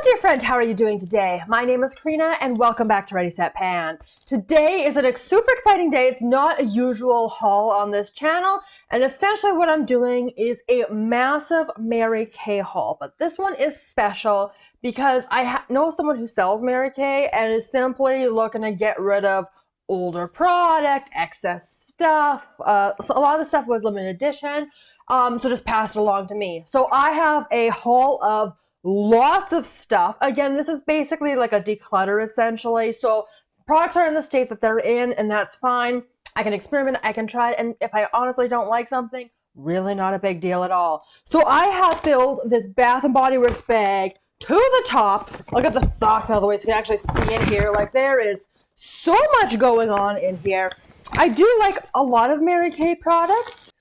dear friend, how are you doing today? My name is Karina and welcome back to Ready Set Pan. Today is a super exciting day. It's not a usual haul on this channel, and essentially what I'm doing is a massive Mary Kay haul, but this one is special because I know someone who sells Mary Kay and is simply looking to get rid of older product, excess stuff. So a lot of the stuff was limited edition, so just pass it along to me. So I have a haul of lots of stuff. Again, this is basically like a declutter essentially. So products are in the state that they're in, and that's fine. I can experiment, I can try it, and if I honestly don't like something, really not a big deal at all. So I have filled this Bath & Body Works bag to the top. Look at the socks out of the way so you can actually see in here. Like, there is so much going on in here. I do like a lot of Mary Kay products.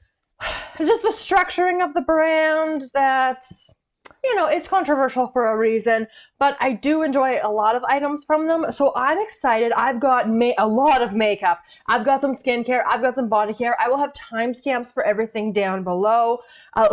It's just the structuring of the brand that's, you know, it's controversial for a reason, but I do enjoy a lot of items from them. So I'm excited. I've got a lot of makeup. I've got some skincare. I've got some body care. I will have timestamps for everything down below.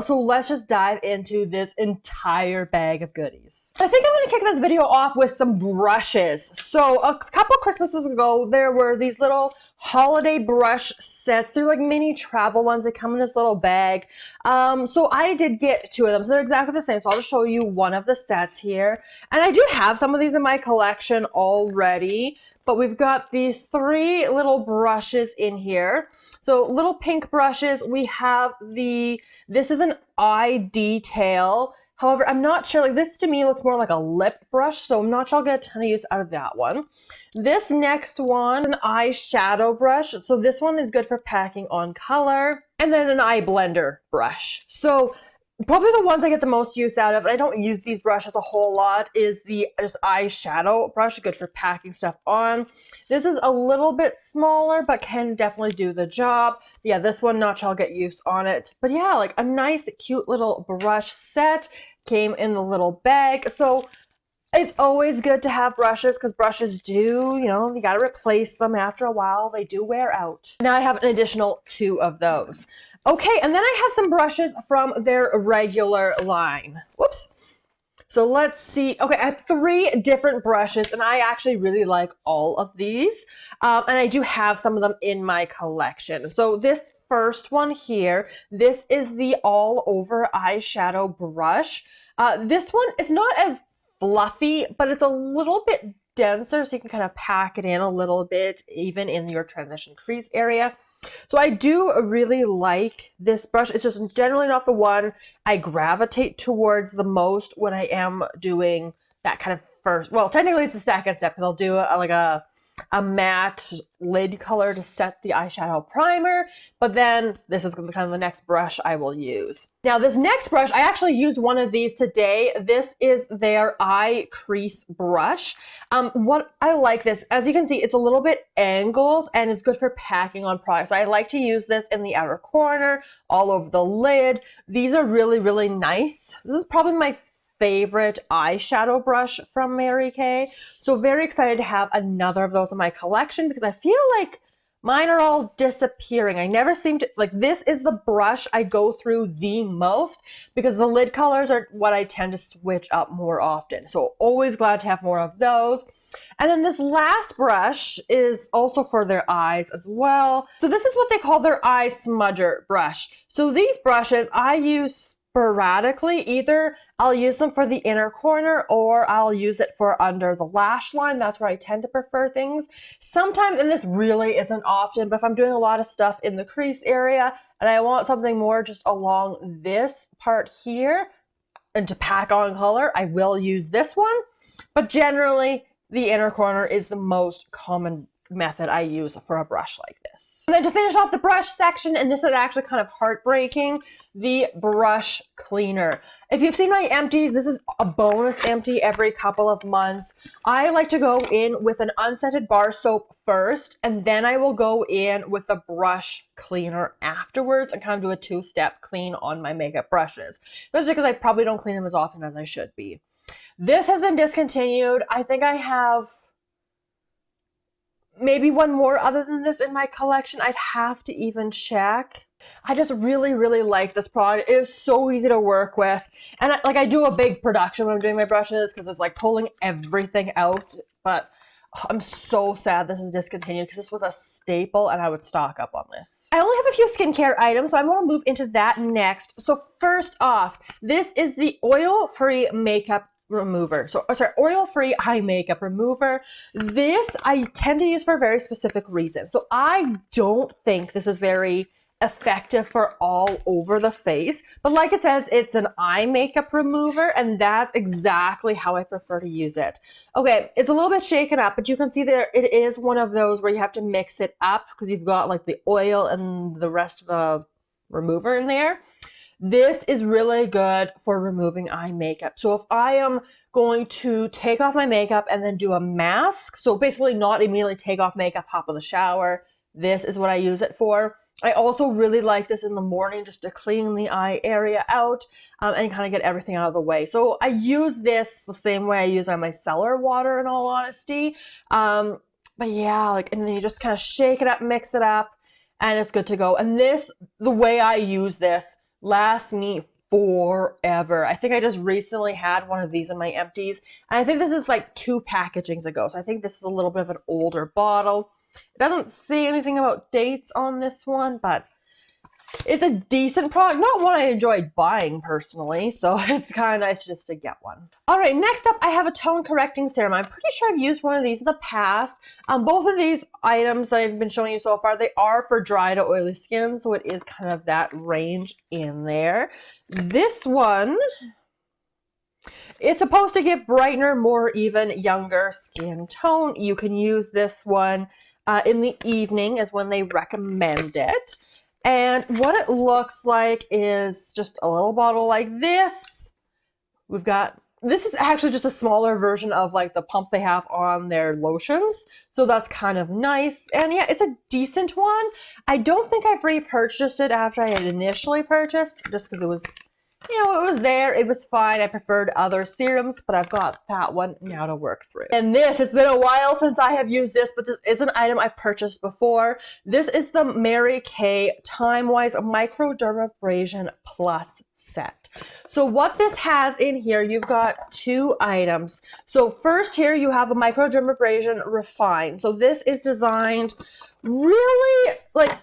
So let's just dive into this entire bag of goodies. I think I'm going to kick this video off with some brushes. So a couple Christmases ago, there were these little holiday brush sets. They're like mini travel ones. They come in this little bag. So I did get two of them. So they're exactly the same. So I'll just show you one of the sets here. And I do have some of these in my collection already, but we've got these three little brushes in here. So little pink brushes. We have this is an eye detail. However, I'm not sure, like this to me looks more like a lip brush, so I'm not sure I'll get a ton of use out of that one. This next one, an eyeshadow brush. So this one is good for packing on color. And then an eye blender brush. So probably the ones I get the most use out of, and I don't use these brushes a whole lot, is the just eyeshadow brush, good for packing stuff on. This is a little bit smaller, but can definitely do the job. Yeah, this one, not sure I'll get use on it. But yeah, like a nice, cute little brush set came in the little bag. So it's always good to have brushes because brushes do, you know, you got to replace them after a while. They do wear out. Now I have an additional two of those. Okay, and then I have some brushes from their regular line. Whoops. So let's see. Okay, I have three different brushes, and I actually really like all of these. And I do have some of them in my collection. So this first one here, this is the all over eyeshadow brush. This one is not as fluffy, but it's a little bit denser, so you can kind of pack it in a little bit, even in your transition crease area. So I do really like this brush. It's just generally not the one I gravitate towards the most when I am doing that kind of first. Well, technically it's the second step because I'll do like a matte lid color to set the eyeshadow primer, but then this is kind of the next brush I will use. Now this next brush, I actually used one of these today. This is their eye crease brush. What I like this, as you can see, it's a little bit angled and it's good for packing on products. So I like to use this in the outer corner, all over the lid. These are really, really nice. This is probably my favorite eyeshadow brush from Mary Kay. So very excited to have another of those in my collection because I feel like mine are all disappearing. I never seem to, like this is the brush I go through the most because the lid colors are what I tend to switch up more often. So always glad to have more of those. And then this last brush is also for their eyes as well. So this is what they call their eye smudger brush. So these brushes I use sporadically. Either I'll use them for the inner corner or I'll use it for under the lash line. That's where I tend to prefer things. Sometimes, and this really isn't often, but if I'm doing a lot of stuff in the crease area and I want something more just along this part here and to pack on color, I will use this one. But generally, the inner corner is the most common method I use for a brush like this. And then to finish off the brush section, and this is actually kind of heartbreaking, the brush cleaner. If you've seen my empties, this is a bonus empty every couple of months. I like to go in with an unscented bar soap first, and then I will go in with the brush cleaner afterwards and kind of do a two-step clean on my makeup brushes. That's because I probably don't clean them as often as I should be. This has been discontinued. I think I have maybe one more other than this in my collection. I'd have to even check. I just really, really like this product. It is so easy to work with. And I do a big production when I'm doing my brushes because it's like pulling everything out. But I'm so sad this is discontinued because this was a staple and I would stock up on this. I only have a few skincare items, so I'm going to move into that next. So first off, this is the oil-free makeup remover. Oil-free eye makeup remover. This I tend to use for a very specific reason. So I don't think this is very effective for all over the face, but like it says, it's an eye makeup remover, and that's exactly how I prefer to use it. Okay, it's a little bit shaken up, but you can see there it is one of those where you have to mix it up because you've got like the oil and the rest of the remover in there. This is really good for removing eye makeup. So if I am going to take off my makeup and then do a mask, so basically not immediately take off makeup, hop in the shower, this is what I use it for. I also really like this in the morning just to clean the eye area out and kind of get everything out of the way. So I use this the same way I use my micellar water in all honesty. But yeah, and then you just kind of shake it up, mix it up, and it's good to go. And this, the way I use this, lasts me forever. I think I just recently had one of these in my empties. And I think this is like 2 packagings ago. So I think this is a little bit of an older bottle. It doesn't say anything about dates on this one, but it's a decent product. Not one I enjoyed buying personally, so it's kind of nice just to get one. All right, next up, I have a tone correcting serum. I'm pretty sure I've used one of these in the past. Both of these items that I've been showing you so far, they are for dry to oily skin, so it is kind of that range in there. This one, it's supposed to give brightener, more even, younger skin tone. You can use this one in the evening is when they recommend it. And what it looks like is just a little bottle like this. This is actually just a smaller version of like the pump they have on their lotions. So that's kind of nice. And yeah, it's a decent one. I don't think I've repurchased it after I had initially purchased, just because it was, it was there. It was fine. I preferred other serums, but I've got that one now to work through. And this has been a while since I have used this, but this is an item I've purchased before. This is the Mary Kay Timewise Microdermabrasion Plus set. So what this has in here, you've got 2 items. So first here you have a Microdermabrasion Refine. So this is designed really like...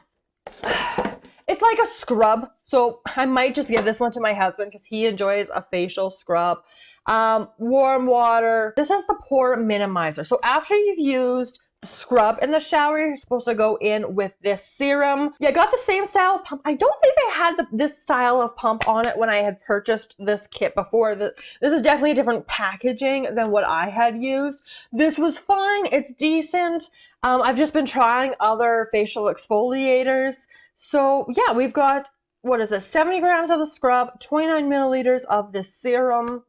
It's like a scrub, so I might just give this one to my husband because he enjoys a facial scrub. Warm water. This is the pore minimizer. So after you've used the scrub in the shower, you're supposed to go in with this serum. Yeah, I got the same style pump. I don't think they had this style of pump on it when I had purchased this kit before. This is definitely a different packaging than what I had used. This was fine. It's decent. I've just been trying other facial exfoliators. So yeah, we've got, what is this, 70 grams of the scrub, 29 milliliters of this serum,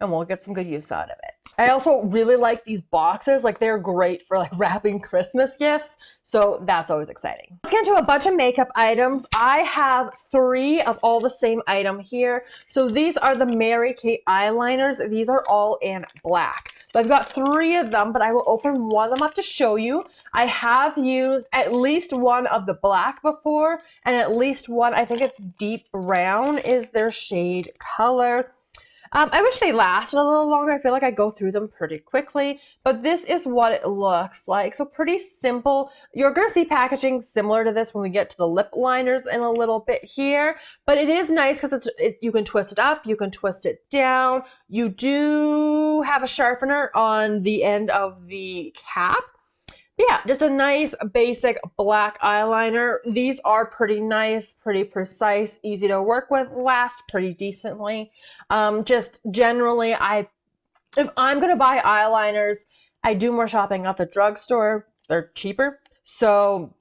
and we'll get some good use out of it. I also really like these boxes. Like, they're great for like wrapping Christmas gifts, so that's always exciting. Let's get into a bunch of makeup items. I have 3 of all the same item here. So these are the Mary Kay eyeliners. These are all in black. So I've got 3 of them, but I will open one of them up to show you. I have used at least one of the black before, and at least one, I think it's deep brown is their shade color. I wish they lasted a little longer. I feel like I go through them pretty quickly, but this is what it looks like. So pretty simple. You're going to see packaging similar to this when we get to the lip liners in a little bit here, but it is nice because you can twist it up, you can twist it down. You do have a sharpener on the end of the cap. Yeah, just a nice basic black eyeliner. These are pretty nice, pretty precise, easy to work with, last pretty decently. Just generally, if I'm gonna buy eyeliners, I do more shopping at the drugstore. They're cheaper. So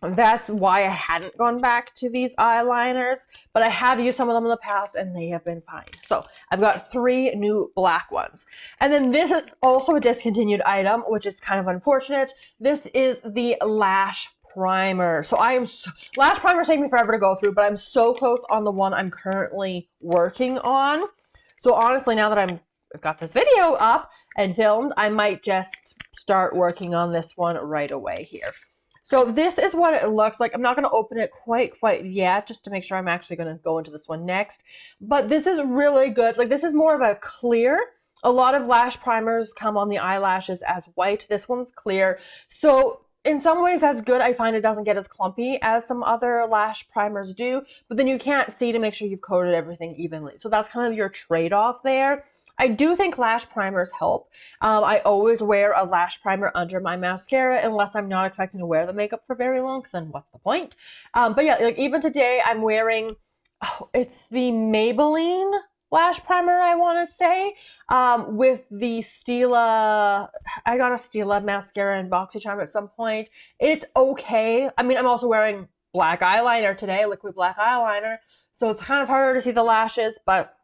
that's why I hadn't gone back to these eyeliners, but I have used some of them in the past and they have been fine. So I've got 3 new black ones. And then this is also a discontinued item, which is kind of unfortunate. This is the Lash Primer. So Lash Primer is taking me forever to go through, but I'm so close on the one I'm currently working on. So honestly, now that I've got this video up and filmed, I might just start working on this one right away here. So this is what it looks like. I'm not going to open it quite yet, just to make sure I'm actually going to go into this one next. But this is really good. Like, this is more of a clear. A lot of lash primers come on the eyelashes as white. This one's clear. So in some ways that's good. I find it doesn't get as clumpy as some other lash primers do, but then you can't see to make sure you've coated everything evenly. So that's kind of your trade-off there. I do think lash primers help. I always wear a lash primer under my mascara unless I'm not expecting to wear the makeup for very long, because then what's the point? But yeah, like even today I'm wearing, it's the Maybelline lash primer, I want to say, with the Stila. I got a Stila mascara and BoxyCharm at some point. It's okay. I mean, I'm also wearing black eyeliner today, liquid black eyeliner, so it's kind of harder to see the lashes, but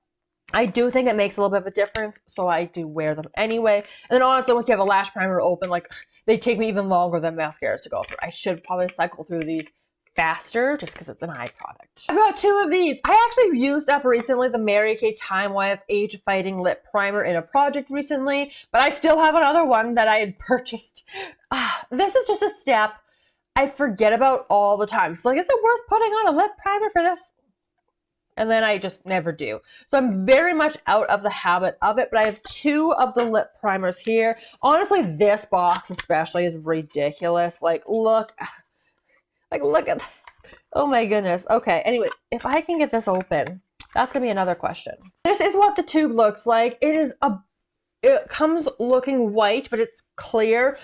I do think it makes a little bit of a difference, so I do wear them anyway. And then honestly, once you have a lash primer open, like, they take me even longer than mascaras to go through. I should probably cycle through these faster just because it's an eye product. I've got two of these. I actually used up recently the Mary Kay Timewise Age Fighting Lip Primer in a project recently, but I still have another one that I had purchased. This is just a step I forget about all the time. So like, is it worth putting on a lip primer for this? And then I just never do. So I'm very much out of the habit of it, but I have two of the lip primers here. Honestly, this box especially is ridiculous. Like, look at that. Oh my goodness. Okay, anyway, if I can get this open, that's gonna be another question. This is what the tube looks like. It comes looking white, but it's clear.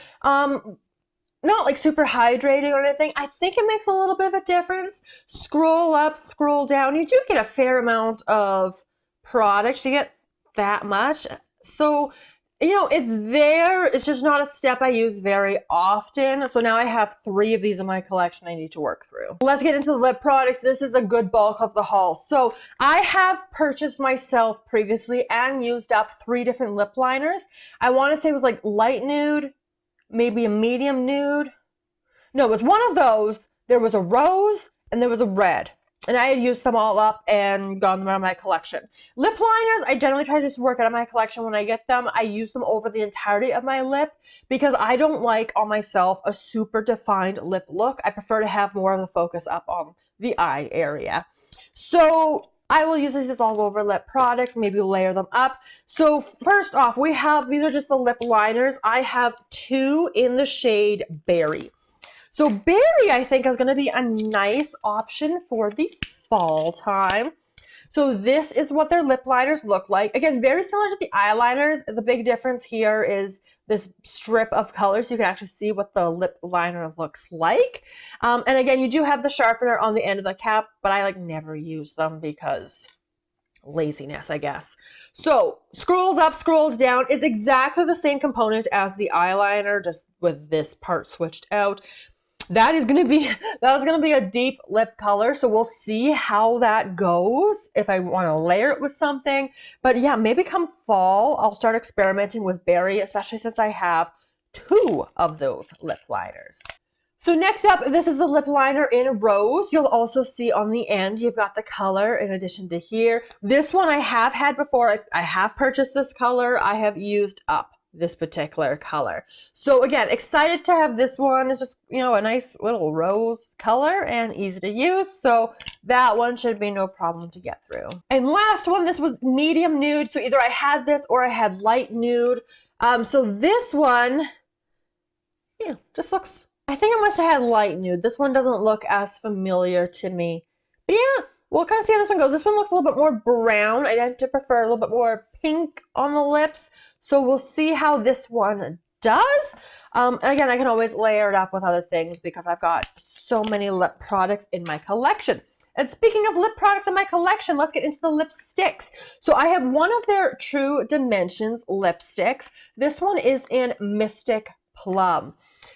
Not like super hydrating or anything. I think it makes a little bit of a difference. Scroll up, scroll down. You do get a fair amount of product. You get that much. So, you know, it's there. It's just not a step I use very often. So now I have 3 of these in my collection I need to work through. Let's get into the lip products. This is a good bulk of the haul. So I have purchased myself previously and used up 3 different lip liners. I want to say it was like light nude, maybe a medium nude. No, it was one of those. There was a rose and there was a red. And I had used them all up and gotten them out of my collection. Lip liners, I generally try to just work out of my collection when I get them. I use them over the entirety of my lip because I don't like on myself a super defined lip look. I prefer to have more of the focus up on the eye area. So I will use these as all over lip products, maybe layer them up. So first off, these are just the lip liners. I have 2 in the shade Berry. So Berry, I think, is going to be a nice option for the fall time. So this is what their lip liners look like. Again, very similar to the eyeliners. The big difference here is this strip of color, so you can actually see what the lip liner looks like. And again, you do have the sharpener on the end of the cap, but I like never use them because laziness, I guess. So scrolls up, scrolls down is exactly the same component as the eyeliner, just with this part switched out. That was gonna be a deep lip color, so we'll see how that goes if I want to layer it with something. But yeah, maybe come fall, I'll start experimenting with Berry, especially since I have 2 of those lip liners. So next up, this is the lip liner in Rose. You'll also see on the end, you've got the color in addition to here. This one I have had before. I have purchased this color. I have used up this particular color. So again, excited to have this one. It's just, you know, a nice little rose color and easy to use. So that one should be no problem to get through. And last one, this was medium nude. So either I had this or I had light nude. So this one, yeah, just looks, I think I must have had light nude. This one doesn't look as familiar to me. But yeah, we'll kind of see how this one goes. This one looks a little bit more brown. I tend to prefer a little bit more pink on the lips. So we'll see how this one does. And again, I can always layer it up with other things because I've got so many lip products in my collection. And speaking of lip products in my collection, let's get into the lipsticks. So I have one of their True Dimensions lipsticks. This one is in Mystic Plum.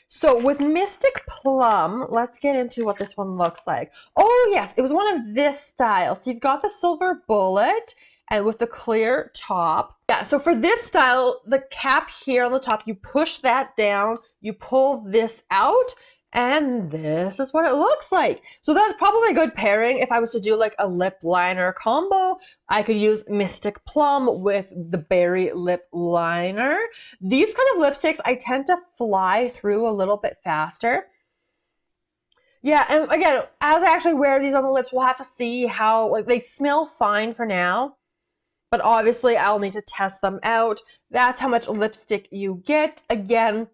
So with Mystic Plum, let's get into what this one looks like. Oh yes, it was one of this style. So you've got the silver bullet and with the clear top. Yeah, so for this style, the cap here on the top, you push that down, you pull this out, and this is what it looks like. So that's probably a good pairing. If I was to do like a lip liner combo, I could use Mystic Plum with the Berry lip liner. These kind of lipsticks, I tend to fly through a little bit faster. Yeah, and again, as I actually wear these on the lips, we'll have to see how, like, they smell fine for now, but obviously I'll need to test them out. That's how much lipstick you get. Again,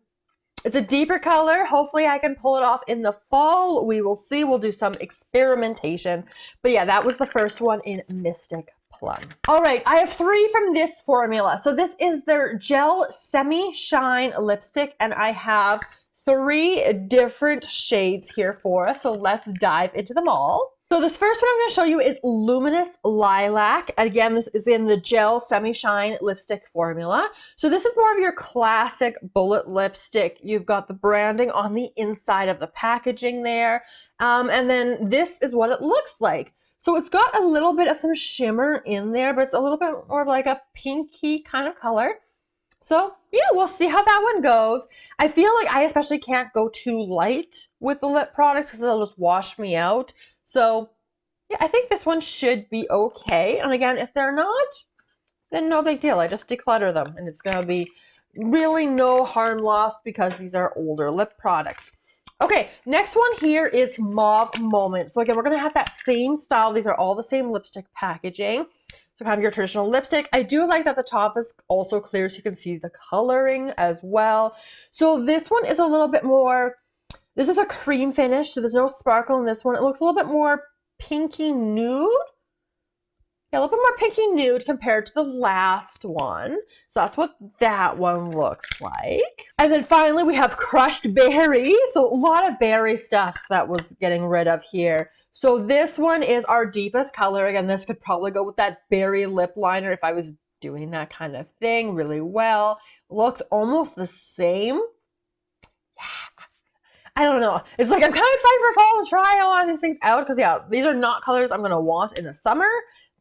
it's a deeper color. Hopefully I can pull it off in the fall. We will see. We'll do some experimentation. But yeah, that was the first one in Mystic Plum. All right, I have 3 from this formula. So this is their Gel Semi-Shine Lipstick, and I have 3 different shades here for us. So let's dive into them all. So this first one I'm going to show you is Luminous Lilac. Again, this is in the Gel Semi-Shine Lipstick formula. So this is more of your classic bullet lipstick. You've got the branding on the inside of the packaging there. And then this is what it looks like. So it's got a little bit of some shimmer in there, but it's a little bit more of like a pinky kind of color. So yeah, we'll see how that one goes. I feel like I especially can't go too light with the lip products because they'll just wash me out. So yeah, I think this one should be okay. And again, if they're not, then no big deal. I just declutter them and it's going to be really no harm lost because these are older lip products. Okay, next one here is Mauve Moment. So again, we're going to have that same style. These are all the same lipstick packaging. So kind of your traditional lipstick. I do like that the top is also clear so you can see the coloring as well. So this one is a little bit more, this is a cream finish, so there's no sparkle in this one. It looks a little bit more pinky nude. Yeah, a little bit more pinky nude compared to the last one. So that's what that one looks like. And then finally we have Crushed Berry. So a lot of berry stuff that was getting rid of here. So this one is our deepest color. Again, this could probably go with that berry lip liner if I was doing that kind of thing really well. Looks almost the same. Yeah. I don't know. It's like I'm kind of excited for fall to try a lot of these things out because yeah, these are not colors I'm going to want in the summer,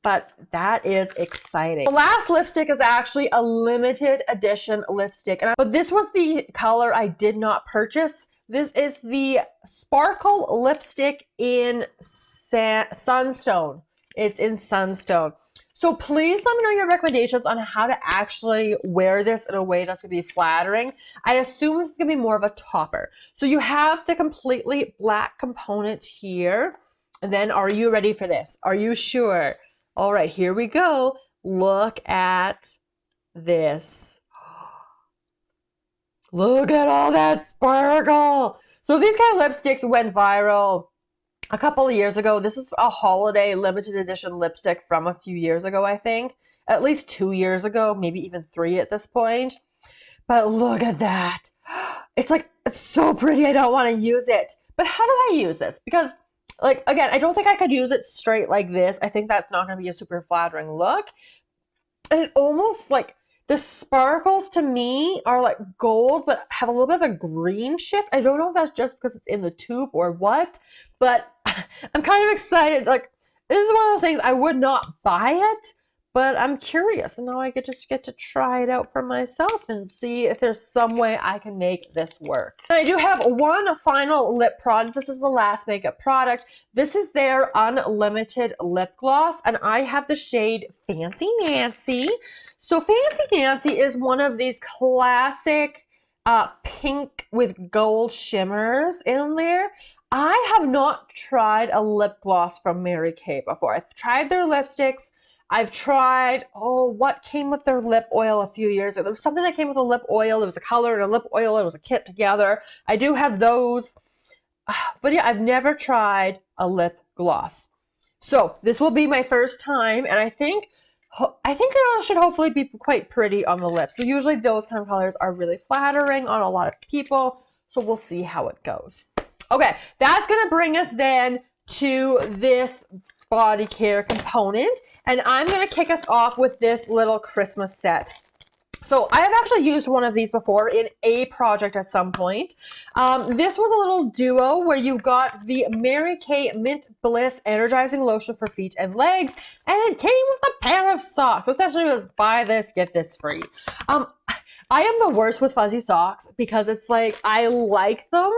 but that is exciting. The last lipstick is actually a limited edition lipstick, but this was the color I did not purchase. This is the Sparkle Lipstick in Sunstone. It's in Sunstone. So please let me know your recommendations on how to actually wear this in a way that's going to be flattering. I assume this is going to be more of a topper. So you have the completely black component here. And then are you ready for this? Are you sure? All right, here we go. Look at this. Look at all that sparkle. So these kind of lipsticks went viral a couple of years ago. This is a holiday limited edition lipstick from a few years ago, I think. At least 2 years ago, maybe even 3 at this point. But look at that. It's like, it's so pretty. I don't want to use it. But how do I use this? Because, like, again, I don't think I could use it straight like this. I think that's not going to be a super flattering look. And it almost, like, the sparkles to me are like gold, but have a little bit of a green shift. I don't know if that's just because it's in the tube or what, but I'm kind of excited. Like, this is one of those things I would not buy it, but I'm curious. And now I just get to try it out for myself and see if there's some way I can make this work. And I do have one final lip product. This is the last makeup product. This is their Unlimited Lip Gloss, and I have the shade Fancy Nancy. So Fancy Nancy is one of these classic pink with gold shimmers in there. I have not tried a lip gloss from Mary Kay before. I've tried their lipsticks. I've tried, what came with their lip oil a few years ago? There was something that came with a lip oil. There was a color and a lip oil. It was a kit together. I do have those. But yeah, I've never tried a lip gloss. So this will be my first time, and I think it should hopefully be quite pretty on the lips. So usually those kind of colors are really flattering on a lot of people. So we'll see how it goes. Okay, that's going to bring us then to this body care component. And I'm going to kick us off with this little Christmas set. So I have actually used one of these before in a project at some point. This was a little duo where you got the Mary Kay Mint Bliss Energizing Lotion for feet and legs, and it came with a pair of socks. So essentially it was buy this, get this free. I am the worst with fuzzy socks because it's like I like them,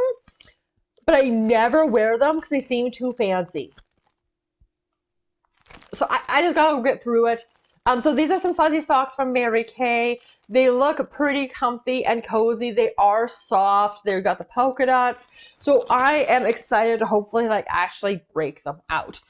but I never wear them because they seem too fancy. So I just gotta get through it. So these are some fuzzy socks from Mary Kay. They look pretty comfy and cozy. They are soft. They've got the polka dots. So I am excited to hopefully like actually break them out.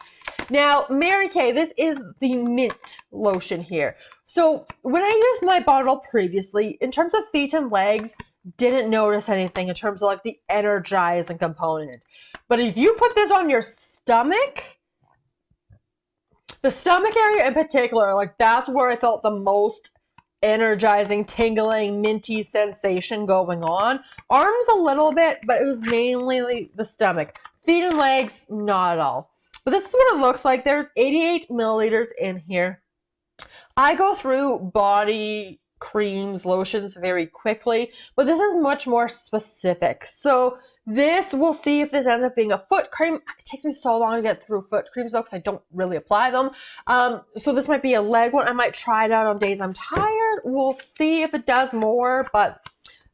Now, Mary Kay, this is the mint lotion here. So when I used my bottle previously, in terms of feet and legs, didn't notice anything in terms of like the energizing component. But if you put this on your stomach, the stomach area in particular, like that's where I felt the most energizing, tingling, minty sensation going on. Arms a little bit, but it was mainly the stomach. Feet and legs, not at all. But this is what it looks like. There's 88 milliliters in here. I go through body creams, lotions very quickly, but this is much more specific. So this, we'll see if this ends up being a foot cream. It takes me so long to get through foot creams though, because I don't really apply them. So this might be a leg one. I might try it out on days I'm tired. We'll see if it does more, but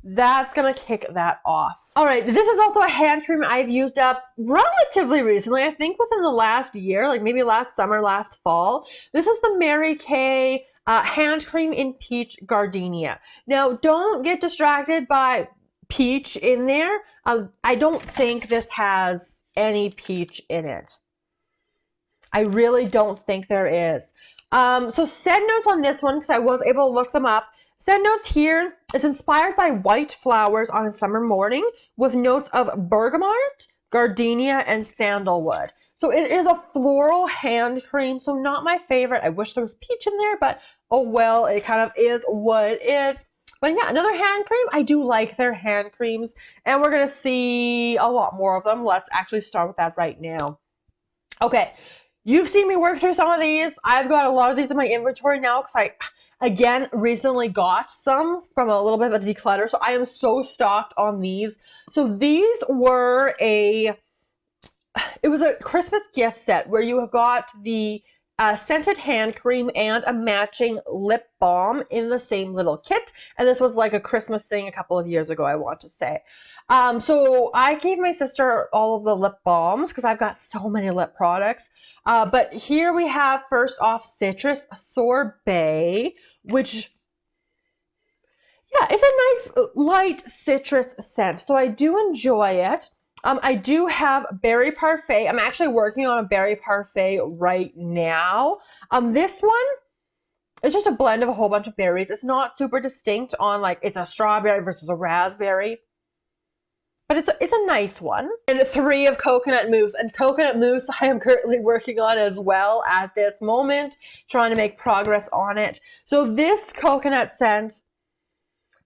that's gonna kick that off. All right, this is also a hand cream I've used up relatively recently. I think within the last year, like maybe last summer, last fall. This is the Mary Kay hand cream in Peach Gardenia. Now, don't get distracted by peach in there. I don't think this has any peach in it. I really don't think there is. So scent notes on this one, because I was able to look them up. Scent notes here, it's inspired by white flowers on a summer morning with notes of bergamot, gardenia, and sandalwood. So it is a floral hand cream, so not my favorite. I wish there was peach in there, but oh well, it kind of is what it is. But yeah, another hand cream. I do like their hand creams, and we're going to see a lot more of them. Let's actually start with that right now. Okay, you've seen me work through some of these. I've got a lot of these in my inventory now because I, again, recently got some from a little bit of a declutter. So I am so stocked on these. So these were it was a Christmas gift set where you have got the scented hand cream and a matching lip balm in the same little kit. And this was like a Christmas thing a couple of years ago, I want to say. So I gave my sister all of the lip balms because I've got so many lip products. But here we have first off Citrus Sorbet, which, yeah, it's a nice light citrus scent. So I do enjoy it. I do have Berry Parfait. I'm actually working on a Berry Parfait right now. This one is just a blend of a whole bunch of berries. It's not super distinct on like it's a strawberry versus a raspberry. But it's a nice one. And 3 of Coconut Mousse. And Coconut Mousse I am currently working on as well at this moment, trying to make progress on it. So this coconut scent,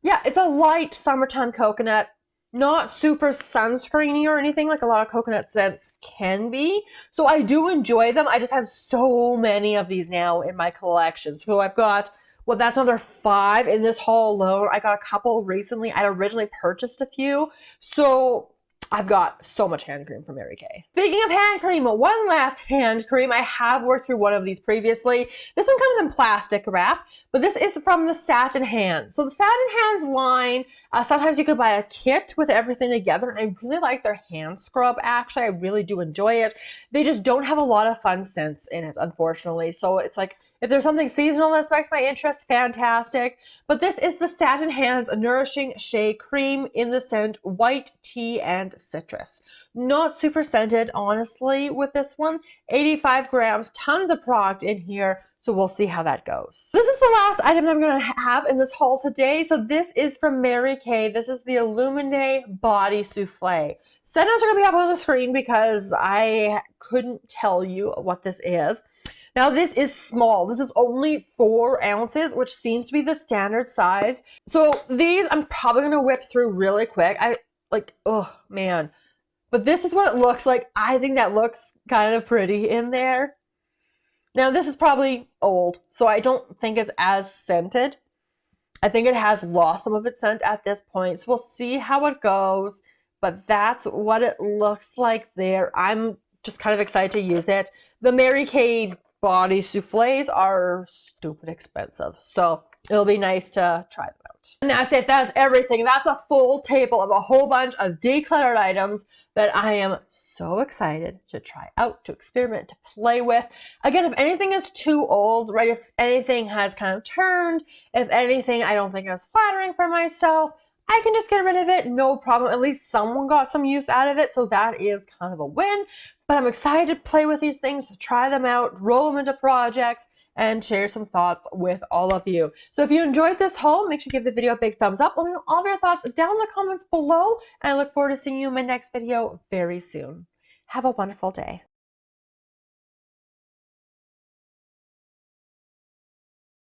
yeah, it's a light summertime coconut. Not super sunscreeny or anything like a lot of coconut scents can be. So I do enjoy them. I just have so many of these now in my collection. So I've got, well, that's another 5 in this haul alone. I got a couple recently. I originally purchased a few. So I've got so much hand cream from Mary Kay. Speaking of hand cream, one last hand cream. I have worked through one of these previously. This one comes in plastic wrap, but this is from the Satin Hands. So the Satin Hands line, sometimes you could buy a kit with everything together, and I really like their hand scrub, actually. I really do enjoy it. They just don't have a lot of fun scents in it, unfortunately. So it's like, if there's something seasonal that spikes my interest, fantastic. But this is the Satin Hands Nourishing Shea Cream in the scent White Tea and Citrus. Not super scented, honestly, with this one. 85 grams, tons of product in here. So we'll see how that goes. This is the last item I'm going to have in this haul today. So this is from Mary Kay. This is the Illuminate Body Souffle. Scent notes are going to be up on the screen because I couldn't tell you what this is. Now this is small. This is only 4 ounces, which seems to be the standard size. So these I'm probably going to whip through really quick. Oh man. But this is what it looks like. I think that looks kind of pretty in there. Now this is probably old, so I don't think it's as scented. I think it has lost some of its scent at this point. So we'll see how it goes. But that's what it looks like there. I'm just kind of excited to use it. The Mary Kay body souffles are stupid expensive, so it'll be nice to try them out. out. And that's it. That's everything. That's a full table of a whole bunch of decluttered items that I am so excited to try out, to experiment, to play with. Again, if anything is too old, right? If anything has kind of turned, if anything I don't think is flattering for myself, I can just get rid of it, no problem. At least someone got some use out of it, so that is kind of a win. But I'm excited to play with these things, to try them out, roll them into projects, and share some thoughts with all of you. So if you enjoyed this haul, make sure to give the video a big thumbs up. Let me know all of your thoughts down in the comments below, and I look forward to seeing you in my next video very soon. Have a wonderful day.